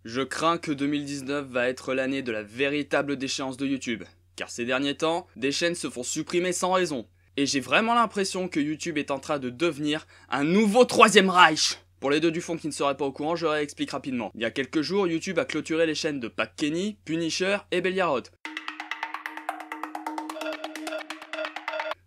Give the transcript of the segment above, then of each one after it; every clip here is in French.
Je crains que 2019 va être l'année de la véritable déchéance de YouTube, car ces derniers temps, des chaînes se font supprimer sans raison. Et j'ai vraiment l'impression que YouTube est en train de devenir un nouveau troisième Reich. Pour les deux du fond qui ne seraient pas au courant, je réexplique rapidement. Il y a quelques jours, YouTube a clôturé les chaînes de Pac Kenny, Punisher et Belliarod.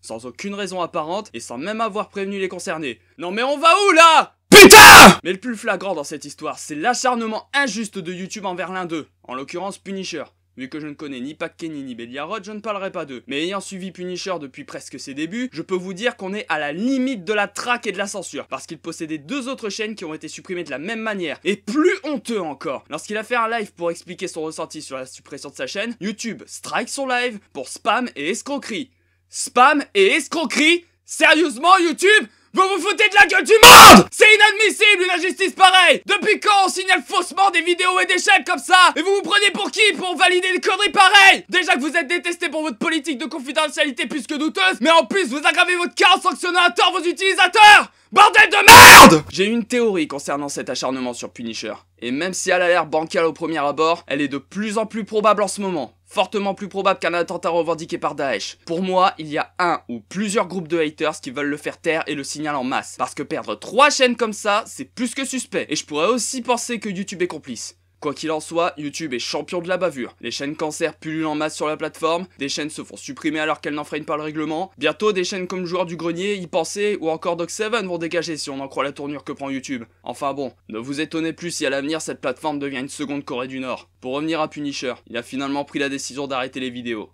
Sans aucune raison apparente et sans même avoir prévenu les concernés. Non mais on va où là ? PUTAIN ! Mais le plus flagrant dans cette histoire, c'est l'acharnement injuste de YouTube envers l'un d'eux, en l'occurrence Punisher. Vu que je ne connais ni Pac Kenny ni Belliarod, je ne parlerai pas d'eux. Mais ayant suivi Punisher depuis presque ses débuts, je peux vous dire qu'on est à la limite de la traque et de la censure. Parce qu'il possédait deux autres chaînes qui ont été supprimées de la même manière. Et plus honteux encore, lorsqu'il a fait un live pour expliquer son ressenti sur la suppression de sa chaîne, YouTube strike son live pour spam et escroquerie. Spam et escroquerie ? Sérieusement YouTube ? Vous vous foutez de la gueule du monde! C'est inadmissible une injustice pareille! Depuis quand on signale faussement des vidéos et des chaînes comme ça? Et vous vous prenez pour qui pour valider des conneries pareilles? Déjà que vous êtes détesté pour votre politique de confidentialité plus que douteuse, mais en plus vous aggravez votre cas en sanctionnant à tort vos utilisateurs! Bordel de merde! J'ai une théorie concernant cet acharnement sur Punisher. Et même si elle a l'air bancale au premier abord, elle est de plus en plus probable en ce moment. Fortement plus probable qu'un attentat revendiqué par Daesh. Pour moi, il y a un ou plusieurs groupes de haters qui veulent le faire taire et le signalent en masse. Parce que perdre 3 chaînes comme ça, c'est plus que suspect. Et je pourrais aussi penser que YouTube est complice. Quoi qu'il en soit, YouTube est champion de la bavure. Les chaînes cancer pullulent en masse sur la plateforme, des chaînes se font supprimer alors qu'elles n'enfreignent pas le règlement. Bientôt, des chaînes comme Joueur du Grenier, Y Penser ou encore Doc7 vont dégager si on en croit la tournure que prend YouTube. Enfin bon, ne vous étonnez plus si à l'avenir cette plateforme devient une seconde Corée du Nord. Pour revenir à Punisher, il a finalement pris la décision d'arrêter les vidéos.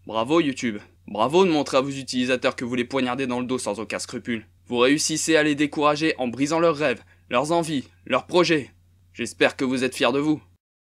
Bravo YouTube. Bravo de montrer à vos utilisateurs que vous les poignardez dans le dos sans aucun scrupule. Vous réussissez à les décourager en brisant leurs rêves, leurs envies, leurs projets. J'espère que vous êtes fiers de vous.